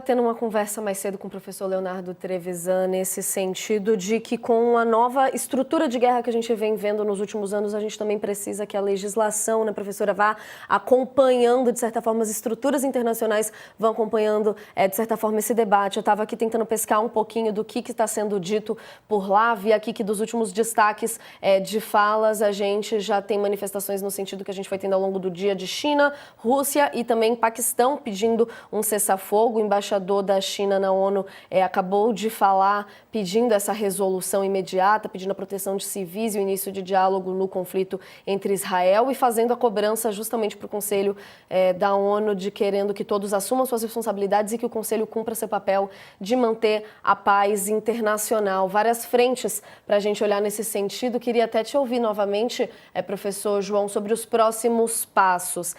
Tendo uma conversa mais cedo com o professor Leonardo Trevisan nesse sentido de que com a nova estrutura de guerra que a gente vem vendo nos últimos anos, a gente também precisa que a legislação, né, professora, vá acompanhando, de certa forma, as estruturas internacionais vão acompanhando, de certa forma, esse debate. Eu estava aqui tentando pescar um pouquinho do que está sendo dito por lá, vi aqui que dos últimos destaques de falas, a gente já tem manifestações no sentido que a gente foi tendo ao longo do dia de China, Rússia e também Paquistão pedindo um cessar-fogo. O embaixador da China na ONU acabou de falar pedindo essa resolução imediata, pedindo a proteção de civis e o início de diálogo no conflito entre Israel e fazendo a cobrança justamente para o Conselho da ONU de querendo que todos assumam suas responsabilidades e que o Conselho cumpra seu papel de manter a paz internacional. Várias frentes para a gente olhar nesse sentido. Queria até te ouvir novamente, professor João, sobre os próximos passos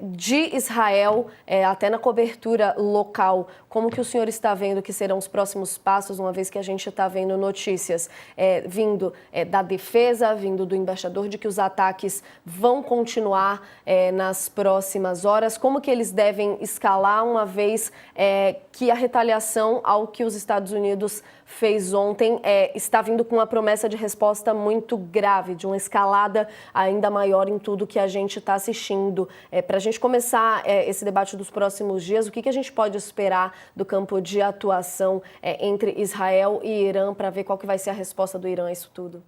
de Israel, até na cobertura local. Como que o senhor está vendo que serão os próximos passos, uma vez que a gente está vendo notícias vindo da defesa, vindo do embaixador, de que os ataques vão continuar nas próximas horas? Como que eles devem escalar, uma vez que a retaliação ao que os Estados Unidos fez ontem está vindo com uma promessa de resposta muito grave, de uma escalada ainda maior em tudo que a gente está assistindo? Para a gente começar esse debate dos próximos dias, o que a gente pode esperar do campo de atuação entre Israel e Irã, para ver qual que vai ser a resposta do Irã a isso tudo?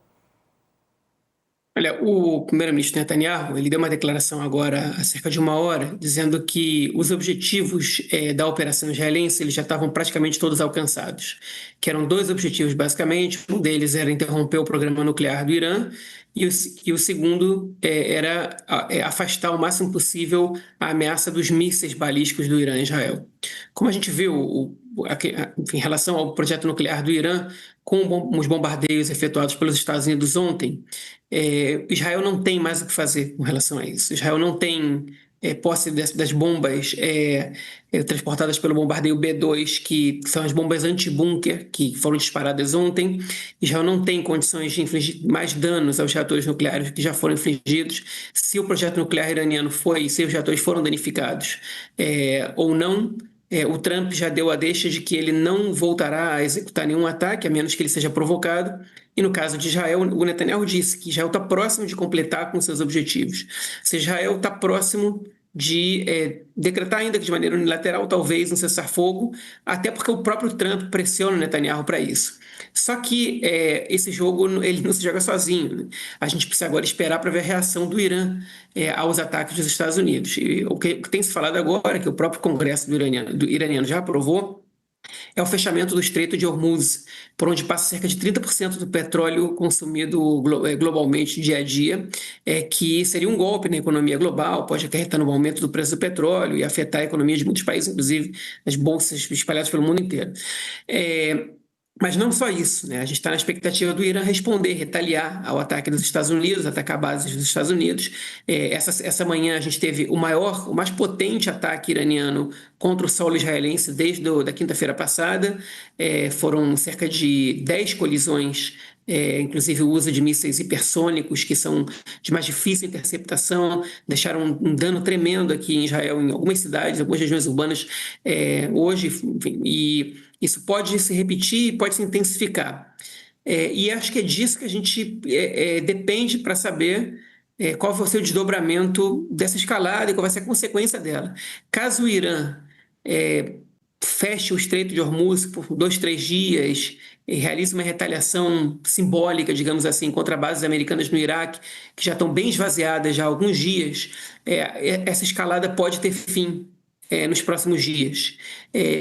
Olha, o primeiro-ministro Netanyahu, ele deu uma declaração agora há cerca de uma hora, dizendo que os objetivos da operação israelense eles já estavam praticamente todos alcançados, que eram dois objetivos basicamente. Um deles era interromper o programa nuclear do Irã e o segundo era afastar o máximo possível a ameaça dos mísseis balísticos do Irã em Israel. Como a gente viu, em relação ao projeto nuclear do Irã, com os bombardeios efetuados pelos Estados Unidos ontem, Israel não tem mais o que fazer com relação a isso. Israel não tem posse das bombas transportadas pelo bombardeio B-2, que são as bombas anti-bunker que foram disparadas ontem. Israel não tem condições de infligir mais danos aos reatores nucleares que já foram infligidos. Se o projeto nuclear iraniano se os reatores foram danificados ou não, o Trump já deu a deixa de que ele não voltará a executar nenhum ataque, a menos que ele seja provocado. E no caso de Israel, o Netanyahu disse que Israel está próximo de completar com seus objetivos. Se Israel está próximo de decretar, ainda que de maneira unilateral, talvez um cessar-fogo, até porque o próprio Trump pressiona o Netanyahu para isso. Só que esse jogo ele não se joga sozinho, né? A gente precisa agora esperar para ver a reação do Irã aos ataques dos Estados Unidos. E o que tem se falado agora, que o próprio Congresso do iraniano já aprovou, é o fechamento do Estreito de Hormuz, por onde passa cerca de 30% do petróleo consumido globalmente dia a dia, que seria um golpe na economia global, pode acarretar no aumento do preço do petróleo e afetar a economia de muitos países, inclusive as bolsas espalhadas pelo mundo inteiro. Mas não só isso, né? A gente está na expectativa do Irã responder, retaliar ao ataque dos Estados Unidos, atacar bases dos Estados Unidos. Essa manhã a gente teve o mais potente ataque iraniano contra o solo israelense desde da quinta-feira passada. Foram cerca de 10 colisões, inclusive o uso de mísseis hipersônicos, que são de mais difícil interceptação, deixaram um dano tremendo aqui em Israel, em algumas cidades, algumas regiões urbanas hoje, enfim, e isso pode se repetir e pode se intensificar. E acho que é disso que a gente depende para saber qual vai ser o desdobramento dessa escalada e qual vai ser a consequência dela. Caso o Irã feche o Estreito de Hormuz por 2, 3 dias e realize uma retaliação simbólica, digamos assim, contra bases americanas no Iraque, que já estão bem esvaziadas já há alguns dias, essa escalada pode ter fim nos próximos dias.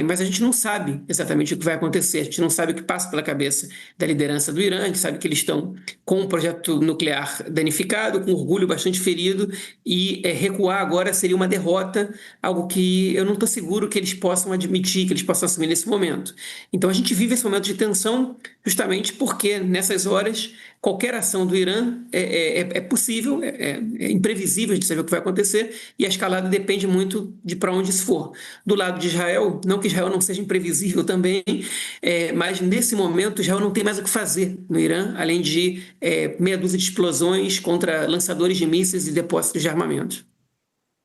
Mas a gente não sabe exatamente o que vai acontecer, a gente não sabe o que passa pela cabeça da liderança do Irã, a gente sabe que eles estão com um projeto nuclear danificado, com orgulho bastante ferido, e recuar agora seria uma derrota, algo que eu não estou seguro que eles possam admitir, que eles possam assumir nesse momento. Então a gente vive esse momento de tensão justamente porque nessas horas qualquer ação do Irã é possível, é imprevisível de saber o que vai acontecer, e a escalada depende muito de para onde isso for. Do lado de Israel, não que Israel não seja imprevisível também, mas nesse momento Israel não tem mais o que fazer no Irã, além de meia dúzia de explosões contra lançadores de mísseis e depósitos de armamento.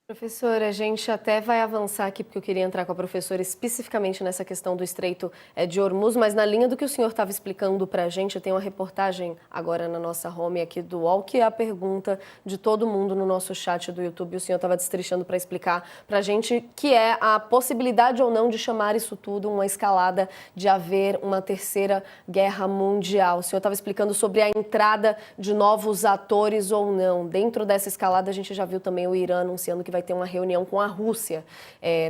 Professora, a gente até vai avançar aqui, porque eu queria entrar com a professora especificamente nessa questão do Estreito de Hormuz, mas na linha do que o senhor estava explicando para a gente, eu tenho uma reportagem agora na nossa home aqui do UOL, que é a pergunta de todo mundo no nosso chat do YouTube. O senhor estava destrinchando para explicar para a gente que é a possibilidade ou não de chamar isso tudo uma escalada de haver uma terceira guerra mundial. O senhor estava explicando sobre a entrada de novos atores ou não. Dentro dessa escalada, a gente já viu também o Irã anunciando que vai ter uma reunião com a Rússia,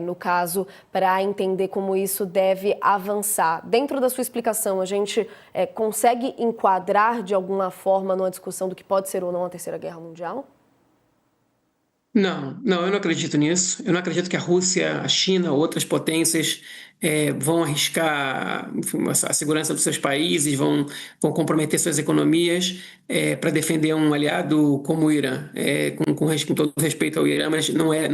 no caso, para entender como isso deve avançar. Dentro da sua explicação, a gente consegue enquadrar de alguma forma numa discussão do que pode ser ou não a Terceira Guerra Mundial? Não, não, eu não acredito nisso. Eu não acredito que a Rússia, a China, outras potências vão arriscar, enfim, a segurança dos seus países, vão comprometer suas economias para defender um aliado como o Irã. Com todo respeito ao Irã, mas não é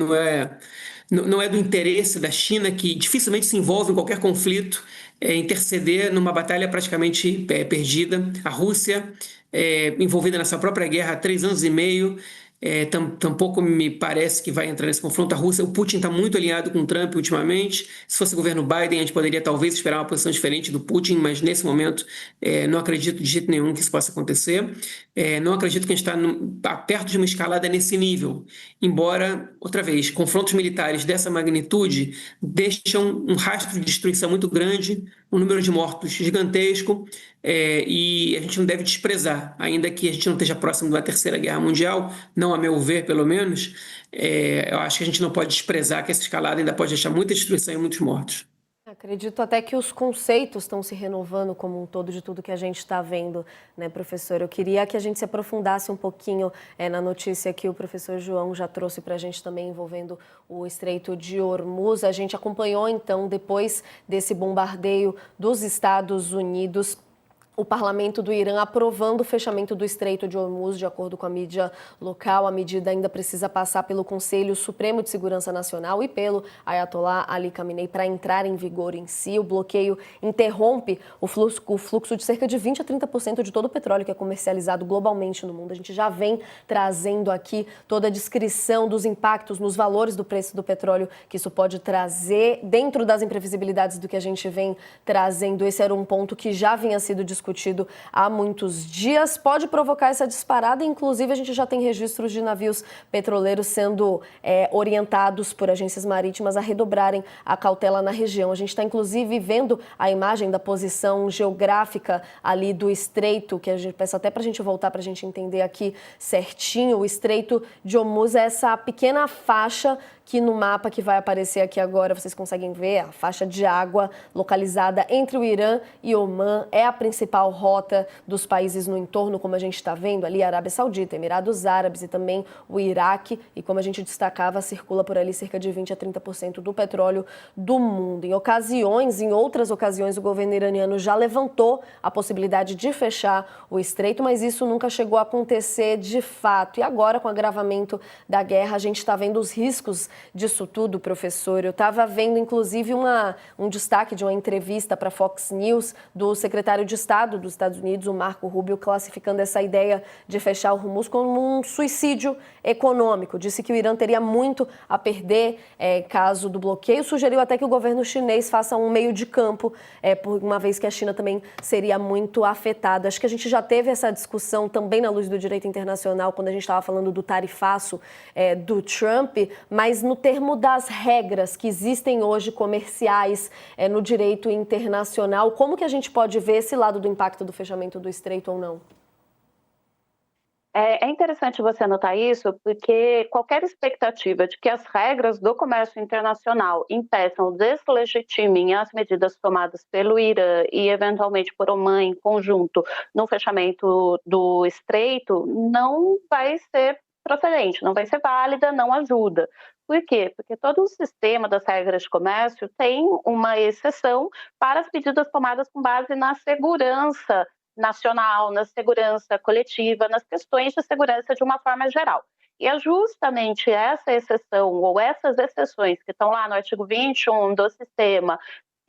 do interesse da China, que dificilmente se envolve em qualquer conflito, interceder numa batalha praticamente perdida. A Rússia, envolvida nessa própria guerra há 3 anos e meio. Tampouco me parece que vai entrar nesse confronto. A Rússia, o Putin está muito alinhado com o Trump ultimamente. Se fosse o governo Biden, a gente poderia talvez esperar uma posição diferente do Putin, mas nesse momento não acredito de jeito nenhum que isso possa acontecer. Não acredito que a gente está perto de uma escalada nesse nível. Embora, outra vez, confrontos militares dessa magnitude deixam um rastro de destruição muito grande, um número de mortos gigantesco, e a gente não deve desprezar, ainda que a gente não esteja próximo de uma terceira guerra mundial, não a meu ver, pelo menos, eu acho que a gente não pode desprezar que essa escalada ainda pode deixar muita destruição e muitos mortos. Acredito até que os conceitos estão se renovando como um todo de tudo que a gente está vendo, né, professor? Eu queria que a gente se aprofundasse um pouquinho na notícia que o professor João já trouxe para a gente também envolvendo o Estreito de Hormuz. A gente acompanhou, então, depois desse bombardeio dos Estados Unidos, o parlamento do Irã aprovando o fechamento do Estreito de Hormuz, de acordo com a mídia local. A medida ainda precisa passar pelo Conselho Supremo de Segurança Nacional e pelo Ayatollah Ali Khamenei para entrar em vigor em si. O bloqueio interrompe o fluxo de cerca de 20 a 30% de todo o petróleo que é comercializado globalmente no mundo. A gente já vem trazendo aqui toda a descrição dos impactos nos valores do preço do petróleo que isso pode trazer. Dentro das imprevisibilidades do que a gente vem trazendo, esse era um ponto que já vinha sido discutido há muitos dias, pode provocar essa disparada. Inclusive, a gente já tem registros de navios petroleiros sendo orientados por agências marítimas a redobrarem a cautela na região. A gente está, inclusive, vendo a imagem da posição geográfica ali do estreito, que a gente peça até para a gente voltar para a gente entender aqui certinho. O Estreito de Hormuz é essa pequena faixa que no mapa que vai aparecer aqui agora vocês conseguem ver, a faixa de água localizada entre o Irã e Omã é a principal rota dos países no entorno, como a gente está vendo ali, Arábia Saudita, Emirados Árabes e também o Iraque, e como a gente destacava, circula por ali cerca de 20 a 30% do petróleo do mundo. Em outras ocasiões, o governo iraniano já levantou a possibilidade de fechar o estreito, mas isso nunca chegou a acontecer de fato. E agora, com o agravamento da guerra, a gente está vendo os riscos disso tudo, professor. Eu estava vendo, inclusive, um destaque de uma entrevista para Fox News do secretário de Estado dos Estados Unidos, o Marco Rubio, classificando essa ideia de fechar o Hormuz como um suicídio econômico. Disse que o Irã teria muito a perder caso do bloqueio. Sugeriu até que o governo chinês faça um meio de campo, por uma vez que a China também seria muito afetada. Acho que a gente já teve essa discussão também na luz do direito internacional, quando a gente estava falando do tarifaço do Trump, mas no termo das regras que existem hoje comerciais no direito internacional, como que a gente pode ver esse lado do impacto do fechamento do estreito ou não? É interessante você anotar isso, porque qualquer expectativa de que as regras do comércio internacional impeçam ou deslegitimem as medidas tomadas pelo Irã e, eventualmente, por Omã em conjunto no fechamento do estreito, não vai ser procedente, não vai ser válida, não ajuda. Por quê? Porque todo o sistema das regras de comércio tem uma exceção para as medidas tomadas com base na segurança nacional, na segurança coletiva, nas questões de segurança de uma forma geral. E é justamente essa exceção ou essas exceções que estão lá no artigo 21 do sistema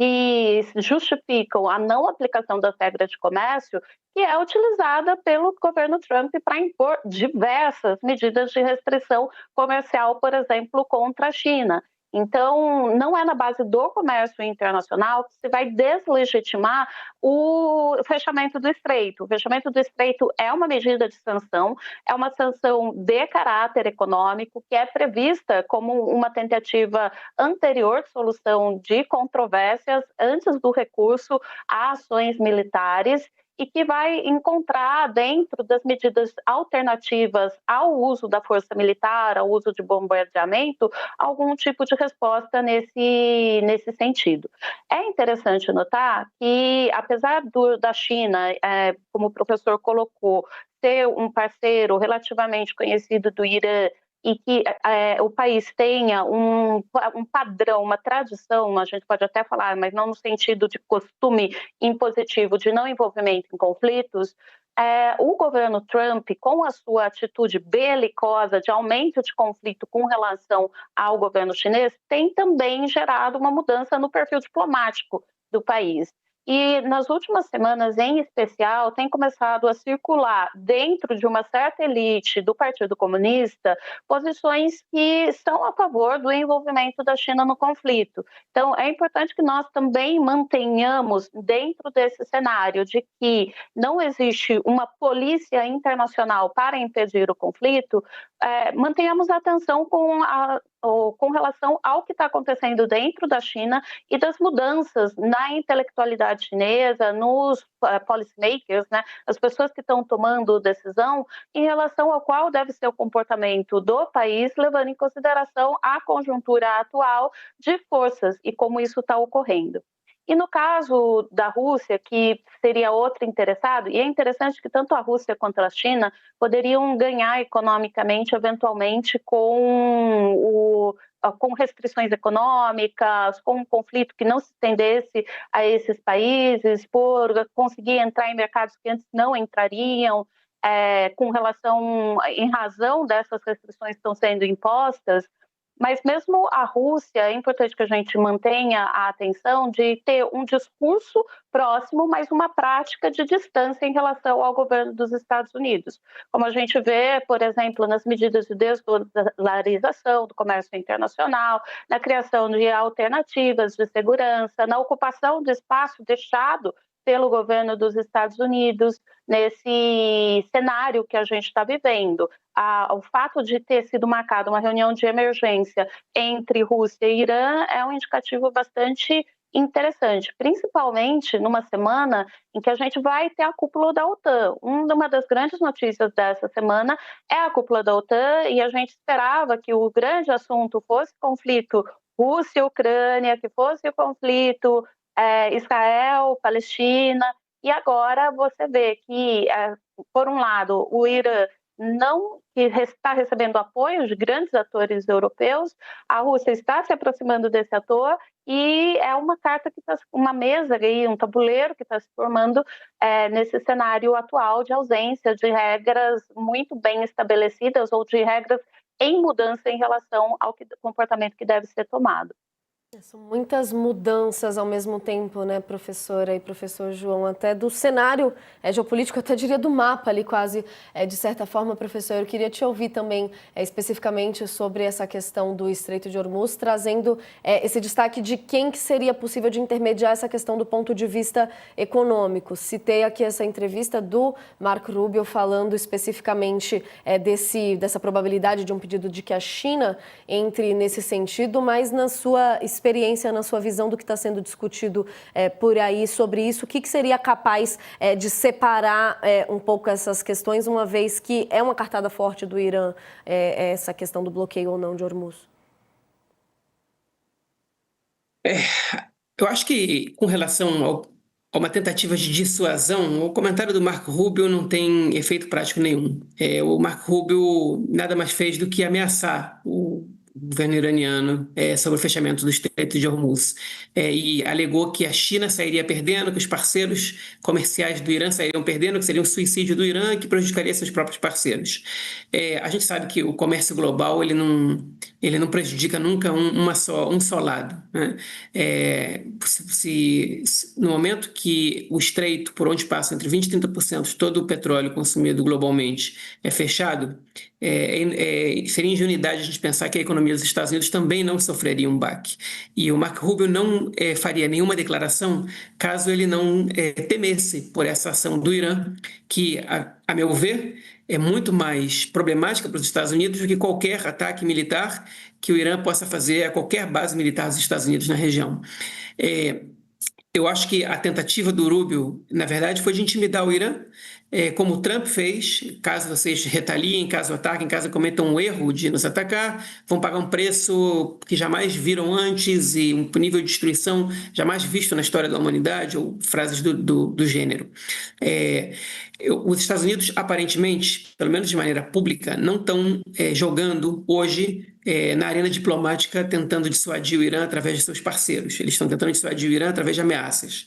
que justificam a não aplicação das regras de comércio, que é utilizada pelo governo Trump para impor diversas medidas de restrição comercial, por exemplo, contra a China. Então, não é na base do comércio internacional que se vai deslegitimar o fechamento do estreito. O fechamento do estreito é uma medida de sanção, é uma sanção de caráter econômico, que é prevista como uma tentativa anterior de solução de controvérsias antes do recurso a ações militares, e que vai encontrar dentro das medidas alternativas ao uso da força militar, ao uso de bombardeamento, algum tipo de resposta nesse sentido. É interessante notar que, apesar da China, como o professor colocou, ser um parceiro relativamente conhecido do Irã, e que o país tenha um padrão, uma tradição, a gente pode até falar, mas não no sentido de costume impositivo de não envolvimento em conflitos, o governo Trump, com a sua atitude belicosa de aumento de conflito com relação ao governo chinês, tem também gerado uma mudança no perfil diplomático do país. E nas últimas semanas, em especial, tem começado a circular dentro de uma certa elite do Partido Comunista posições que são a favor do envolvimento da China no conflito. Então, é importante que nós também mantenhamos dentro desse cenário de que não existe uma polícia internacional para impedir o conflito, mantenhamos a atenção com relação ao que está acontecendo dentro da China e das mudanças na intelectualidade chinesa, nos policymakers, né, as pessoas que estão tomando decisão em relação ao qual deve ser o comportamento do país, levando em consideração a conjuntura atual de forças e como isso está ocorrendo. E no caso da Rússia, que seria outro interessado, e é interessante que tanto a Rússia quanto a China poderiam ganhar economicamente, eventualmente, com restrições econômicas, com um conflito que não se estendesse a esses países, por conseguir entrar em mercados que antes não entrariam, em razão dessas restrições que estão sendo impostas. Mas mesmo a Rússia, é importante que a gente mantenha a atenção de ter um discurso próximo, mas uma prática de distância em relação ao governo dos Estados Unidos. Como a gente vê, por exemplo, nas medidas de desdolarização do comércio internacional, na criação de alternativas de segurança, na ocupação do espaço deixado pelo governo dos Estados Unidos, nesse cenário que a gente está vivendo. O fato de ter sido marcada uma reunião de emergência entre Rússia e Irã é um indicativo bastante interessante, principalmente numa semana em que a gente vai ter a cúpula da OTAN. Uma das grandes notícias dessa semana é a cúpula da OTAN, e a gente esperava que o grande assunto fosse o conflito Rússia-Ucrânia, que fosse o conflito Israel, Palestina, e agora você vê que, por um lado, o Irã que está recebendo apoio de grandes atores europeus, a Rússia está se aproximando desse ator, e é uma carta que está, uma mesa aí, um tabuleiro que está se formando nesse cenário atual de ausência de regras muito bem estabelecidas ou de regras em mudança em relação ao comportamento que deve ser tomado. São muitas mudanças ao mesmo tempo, né, professora e professor João, até do cenário geopolítico, eu até diria do mapa ali quase, de certa forma, professor. Eu queria te ouvir também especificamente sobre essa questão do Estreito de Hormuz, trazendo esse destaque de quem que seria possível de intermediar essa questão do ponto de vista econômico. Citei aqui essa entrevista do Marco Rubio falando especificamente dessa probabilidade de um pedido de que a China entre nesse sentido, mas na sua experiência, na sua visão do que está sendo discutido por aí sobre isso, o que seria capaz de separar um pouco essas questões, uma vez que é uma cartada forte do Irã essa questão do bloqueio ou não de Hormuz? Eu acho que, com relação a uma tentativa de dissuasão, o comentário do Marco Rubio não tem efeito prático nenhum. O Marco Rubio nada mais fez do que ameaçar o governo iraniano sobre o fechamento do Estreito de Hormuz, e alegou que a China sairia perdendo, que os parceiros comerciais do Irã sairiam perdendo, que seria um suicídio do Irã e que prejudicaria seus próprios parceiros. A gente sabe que o comércio global ele não prejudica nunca um só lado, né? no momento que o estreito, por onde passa entre 20% e 30% de todo o petróleo consumido globalmente é fechado, seria ingenuidade a gente pensar que a economia dos Estados Unidos também não sofreria um baque. E o Marco Rubio não faria nenhuma declaração caso ele não temesse por essa ação do Irã, que, a meu ver, é muito mais problemática para os Estados Unidos do que qualquer ataque militar que o Irã possa fazer a qualquer base militar dos Estados Unidos na região. Eu acho que a tentativa do Rubio, na verdade, foi de intimidar o Irã, como o Trump fez. Caso vocês retaliem, caso ataquem, caso cometam um erro de nos atacar, vão pagar um preço que jamais viram antes e um nível de destruição jamais visto na história da humanidade, ou frases do gênero. Os Estados Unidos, aparentemente, pelo menos de maneira pública, não estão jogando hoje na arena diplomática, tentando dissuadir o Irã através de seus parceiros. Eles estão tentando dissuadir o Irã através de ameaças.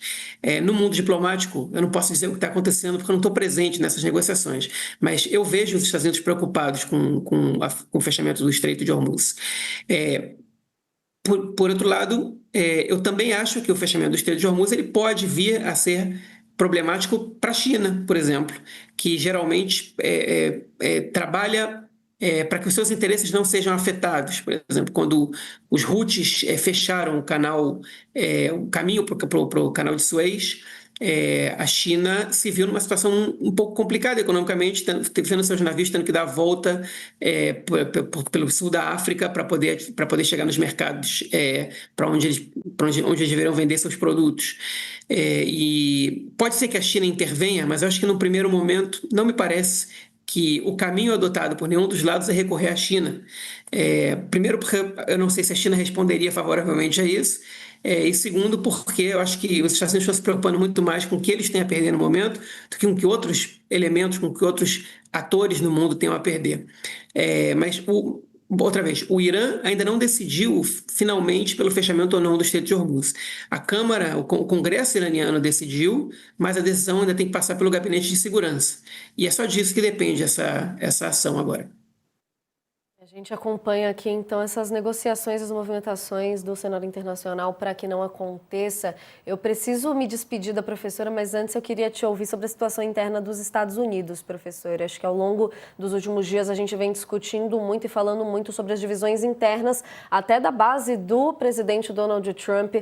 No mundo diplomático, eu não posso dizer o que está acontecendo porque eu não estou presente nessas negociações, mas eu vejo os Estados Unidos preocupados com o fechamento do Estreito de Hormuz. Por outro lado, eu também acho que o fechamento do Estreito de Hormuz ele pode vir a ser problemático para a China, por exemplo, que geralmente trabalha para que os seus interesses não sejam afetados. Por exemplo, quando os Houthis fecharam o caminho para o canal de Suez, a China se viu numa situação um pouco complicada economicamente, tendo seus navios tendo que dar a volta pelo sul da África para poder chegar nos mercados para onde eles deveriam vender seus produtos. E pode ser que a China intervenha, mas eu acho que no primeiro momento não me parece que o caminho adotado por nenhum dos lados é recorrer à China. Primeiro, porque eu não sei se a China responderia favoravelmente a isso, e segundo, porque eu acho que os Estados Unidos estão se preocupando muito mais com o que eles têm a perder no momento do que com que outros elementos, com que outros atores no mundo tenham a perder. Mas, outra vez, o Irã ainda não decidiu finalmente pelo fechamento ou não do Estreito de Hormuz. A Câmara, o Congresso iraniano decidiu, mas a decisão ainda tem que passar pelo Gabinete de Segurança. E é só disso que depende essa ação agora. A gente acompanha aqui, então, essas negociações, as movimentações do cenário internacional para que não aconteça. Eu preciso me despedir da professora, mas antes eu queria te ouvir sobre a situação interna dos Estados Unidos, professora. Acho que ao longo dos últimos dias a gente vem discutindo muito e falando muito sobre as divisões internas, até da base do presidente Donald Trump,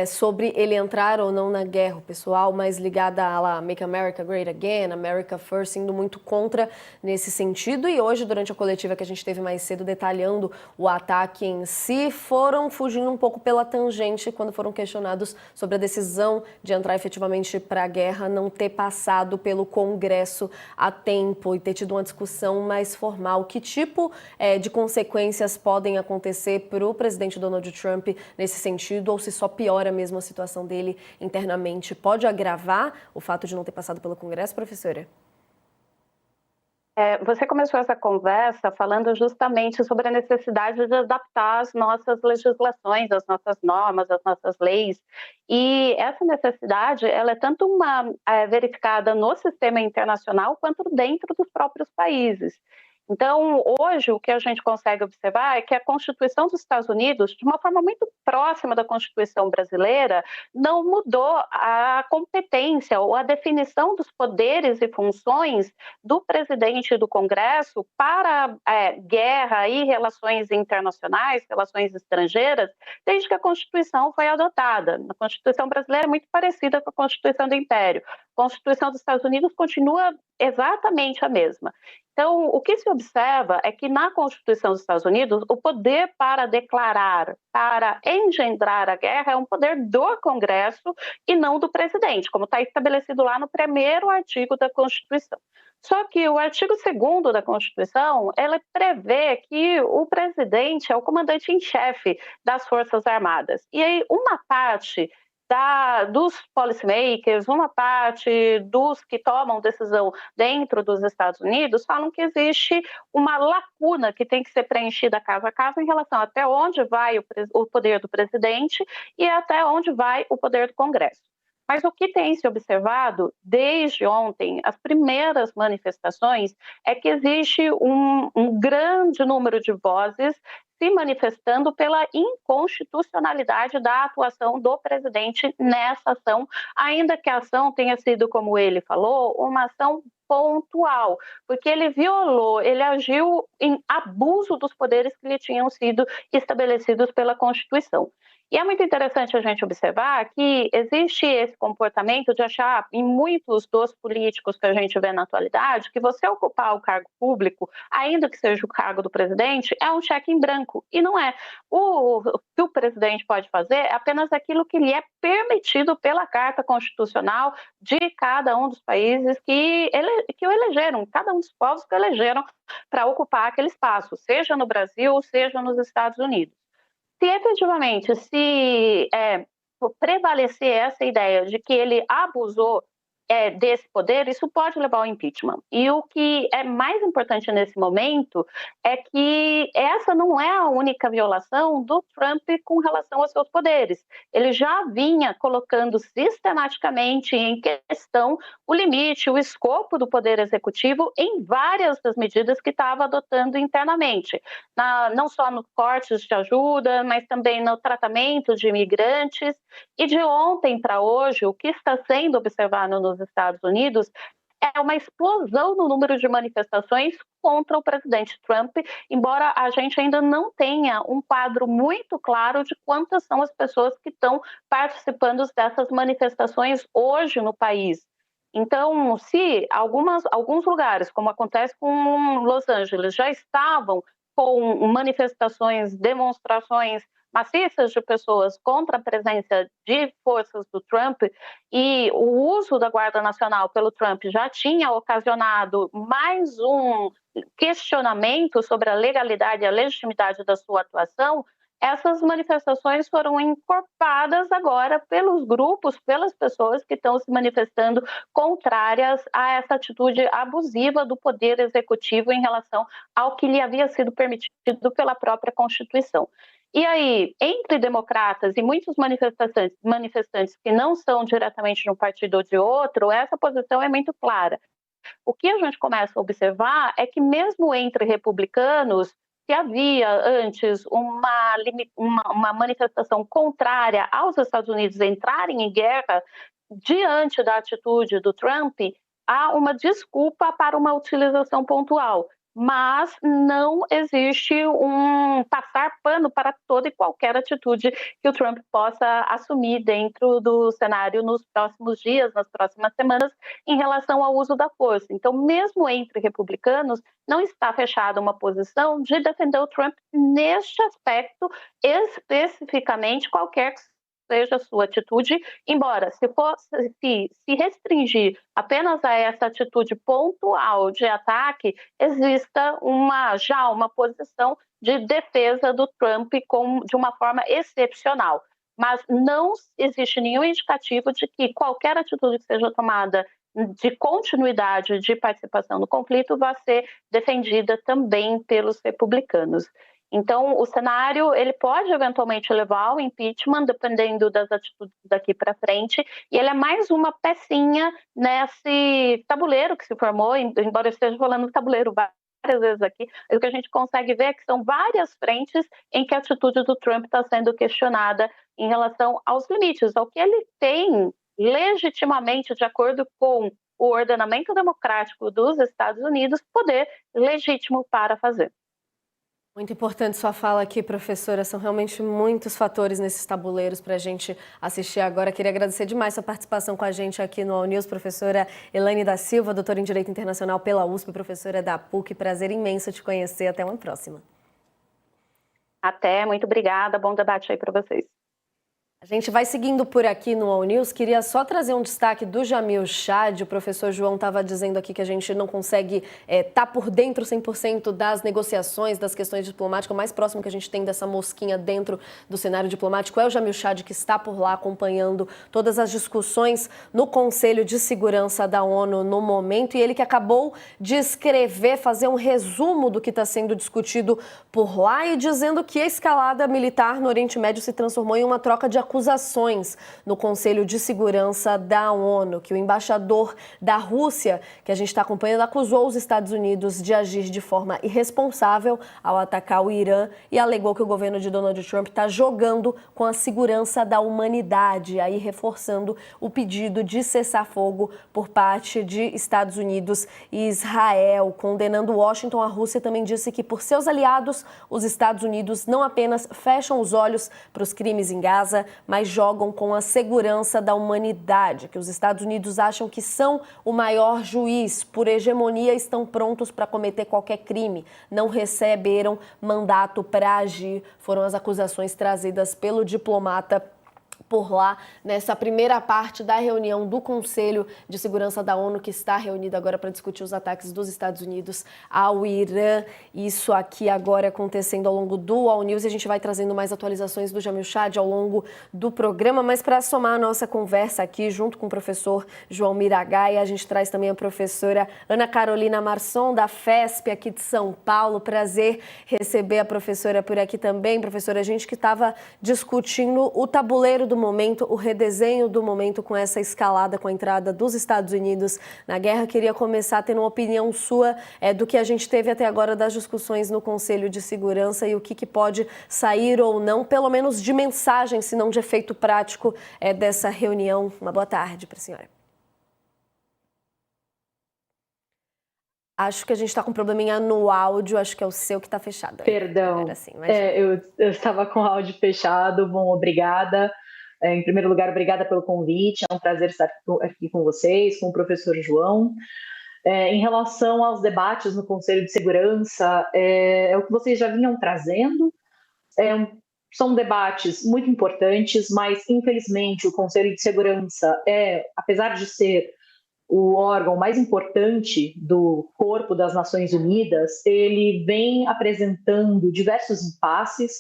sobre ele entrar ou não na guerra. O pessoal mais ligado a lá, Make America Great Again, America First, indo muito contra nesse sentido. E hoje, durante a coletiva que a gente teve mais cedo, detalhando o ataque em si, foram fugindo um pouco pela tangente quando foram questionados sobre a decisão de entrar efetivamente para a guerra, não ter passado pelo Congresso a tempo e ter tido uma discussão mais formal. Que tipo de consequências podem acontecer para o presidente Donald Trump nesse sentido, ou se só piora mesmo a situação dele internamente? Pode agravar o fato de não ter passado pelo Congresso, professora? Você começou essa conversa falando justamente sobre a necessidade de adaptar as nossas legislações, as nossas normas, as nossas leis. E essa necessidade, ela é tanto verificada no sistema internacional quanto dentro dos próprios países. Então, hoje, o que a gente consegue observar é que a Constituição dos Estados Unidos, de uma forma muito próxima da Constituição brasileira, não mudou a competência ou a definição dos poderes e funções do presidente e do Congresso para guerra e relações internacionais, relações estrangeiras, desde que a Constituição foi adotada. A Constituição brasileira é muito parecida com a Constituição do Império. A Constituição dos Estados Unidos continua exatamente a mesma. Então, o que se observa é que na Constituição dos Estados Unidos, o poder para declarar, para engendrar a guerra é um poder do Congresso e não do presidente, como está estabelecido lá no primeiro artigo da Constituição. Só que o artigo 2º da Constituição, ela prevê que o presidente é o comandante em chefe das Forças Armadas. E aí, uma parte dos policymakers, uma parte dos que tomam decisão dentro dos Estados Unidos falam que existe uma lacuna que tem que ser preenchida caso a caso em relação até onde vai o poder do presidente e até onde vai o poder do Congresso. Mas o que tem se observado desde ontem, as primeiras manifestações, é que existe um grande número de vozes se manifestando pela inconstitucionalidade da atuação do presidente nessa ação, ainda que a ação tenha sido, como ele falou, uma ação pontual, porque ele violou, ele agiu em abuso dos poderes que lhe tinham sido estabelecidos pela Constituição. E é muito interessante a gente observar que existe esse comportamento de achar, em muitos dos políticos que a gente vê na atualidade, que você ocupar o cargo público, ainda que seja o cargo do presidente, é um cheque em branco. E não é. O que o presidente pode fazer é apenas aquilo que lhe é permitido pela Carta Constitucional de cada um dos países que o elegeram, cada um dos povos que o elegeram para ocupar aquele espaço, seja no Brasil, seja nos Estados Unidos. Se efetivamente prevalecer essa ideia de que ele abusou desse poder, isso pode levar ao impeachment. E o que é mais importante nesse momento é que essa não é a única violação do Trump com relação aos seus poderes. Ele já vinha colocando sistematicamente em questão o limite, o escopo do poder executivo em várias das medidas que estava adotando internamente. Não só nos cortes de ajuda, mas também no tratamento de imigrantes. E de ontem para hoje, o que está sendo observado nos Estados Unidos é uma explosão no número de manifestações contra o presidente Trump, embora a gente ainda não tenha um quadro muito claro de quantas são as pessoas que estão participando dessas manifestações hoje no país. Então, se alguns lugares, como acontece com Los Angeles, já estavam com manifestações, demonstrações maciças de pessoas contra a presença de forças do Trump, e o uso da Guarda Nacional pelo Trump já tinha ocasionado mais um questionamento sobre a legalidade e a legitimidade da sua atuação, essas manifestações foram encorpadas agora pelos grupos, pelas pessoas que estão se manifestando contrárias a essa atitude abusiva do Poder Executivo em relação ao que lhe havia sido permitido pela própria Constituição. E aí, entre democratas e muitos manifestantes que não são diretamente de um partido ou de outro, essa posição é muito clara. O que a gente começa a observar é que mesmo entre republicanos, se havia antes uma manifestação contrária aos Estados Unidos entrarem em guerra, diante da atitude do Trump, há uma desculpa para uma utilização pontual. Mas não existe um passar pano para toda e qualquer atitude que o Trump possa assumir dentro do cenário nos próximos dias, nas próximas semanas, em relação ao uso da força. Então, mesmo entre republicanos, não está fechada uma posição de defender o Trump neste aspecto, especificamente, qualquer que seja a sua atitude, embora se restringir apenas a essa atitude pontual de ataque, exista já uma posição de defesa do Trump de uma forma excepcional. Mas não existe nenhum indicativo de que qualquer atitude que seja tomada de continuidade de participação no conflito vai ser defendida também pelos republicanos. Então, o cenário ele pode eventualmente levar ao impeachment, dependendo das atitudes daqui para frente, e ele é mais uma pecinha nesse tabuleiro que se formou, embora eu esteja falando do tabuleiro várias vezes aqui, o que a gente consegue ver é que são várias frentes em que a atitude do Trump está sendo questionada em relação aos limites, ao que ele tem legitimamente, de acordo com o ordenamento democrático dos Estados Unidos, poder legítimo para fazer. Muito importante sua fala aqui, professora. São realmente muitos fatores nesses tabuleiros para a gente assistir agora. Queria agradecer demais sua participação com a gente aqui no All News, professora Elaine da Silva, doutora em Direito Internacional pela USP, professora da PUC. Prazer imenso te conhecer. Até uma próxima. Até, muito obrigada. Bom debate aí para vocês. A gente vai seguindo por aqui no All News. Queria só trazer um destaque do Jamil Chad. O professor João estava dizendo aqui que a gente não consegue estar por dentro 100% das negociações, das questões diplomáticas. O mais próximo que a gente tem dessa mosquinha dentro do cenário diplomático é o Jamil Chad, que está por lá acompanhando todas as discussões no Conselho de Segurança da ONU no momento. E ele que acabou de escrever, fazer um resumo do que está sendo discutido por lá e dizendo que a escalada militar no Oriente Médio se transformou em uma troca de acusações no Conselho de Segurança da ONU, que o embaixador da Rússia, que a gente está acompanhando, acusou os Estados Unidos de agir de forma irresponsável ao atacar o Irã e alegou que o governo de Donald Trump está jogando com a segurança da humanidade, aí reforçando o pedido de cessar-fogo por parte de Estados Unidos e Israel. Condenando Washington, a Rússia também disse que, por seus aliados, os Estados Unidos não apenas fecham os olhos para os crimes em Gaza, mas jogam com a segurança da humanidade, que os Estados Unidos acham que são o maior juiz, por hegemonia estão prontos para cometer qualquer crime, não receberam mandato para agir, foram as acusações trazidas pelo diplomata por lá, nessa primeira parte da reunião do Conselho de Segurança da ONU, que está reunido agora para discutir os ataques dos Estados Unidos ao Irã. Isso aqui agora acontecendo ao longo do All News, e a gente vai trazendo mais atualizações do Jamil Chad ao longo do programa, mas para somar a nossa conversa aqui, junto com o professor João Miragaia, a gente traz também a professora Ana Carolina Marçom, da FESP, aqui de São Paulo. Prazer receber a professora por aqui também. Professora, a gente que estava discutindo o tabuleiro do momento, o redesenho do momento com essa escalada, com a entrada dos Estados Unidos na guerra. Queria começar tendo uma opinião sua do que a gente teve até agora das discussões no Conselho de Segurança e o que pode sair ou não, pelo menos de mensagem, se não de efeito prático, dessa reunião. Uma boa tarde para a senhora. Acho que a gente está com um probleminha no áudio, acho que é o seu que está fechado. Perdão, assim, eu estava com o áudio fechado. Bom, obrigada. Em primeiro lugar, obrigada pelo convite, é um prazer estar aqui com vocês, com o professor João. Em relação aos debates no Conselho de Segurança, é o que vocês já vinham trazendo, são debates muito importantes, mas infelizmente o Conselho de Segurança apesar de ser o órgão mais importante do corpo das Nações Unidas, ele vem apresentando diversos impasses,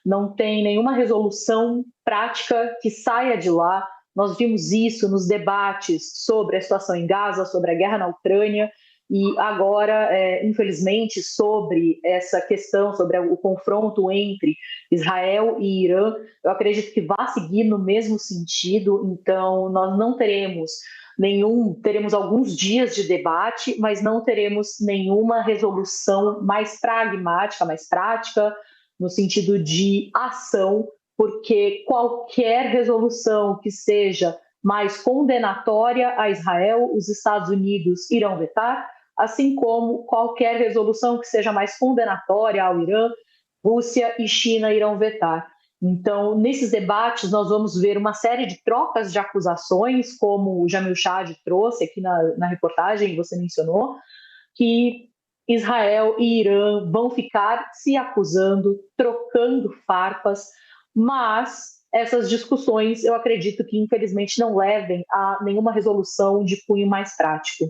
não tem nenhuma resolução prática que saia de lá. Nós vimos isso nos debates sobre a situação em Gaza, sobre a guerra na Ucrânia, e agora, infelizmente, sobre essa questão, sobre o confronto entre Israel e Irã. Eu acredito que vai seguir no mesmo sentido, então nós não teremos alguns dias de debate, mas não teremos nenhuma resolução mais pragmática, mais prática, no sentido de ação, porque qualquer resolução que seja mais condenatória a Israel, os Estados Unidos irão vetar, assim como qualquer resolução que seja mais condenatória ao Irã, Rússia e China irão vetar. Então, nesses debates, nós vamos ver uma série de trocas de acusações, como o Jamil Chad trouxe aqui na reportagem, você mencionou, que Israel e Irã vão ficar se acusando, trocando farpas, mas essas discussões eu acredito que infelizmente não levem a nenhuma resolução de cunho mais prático.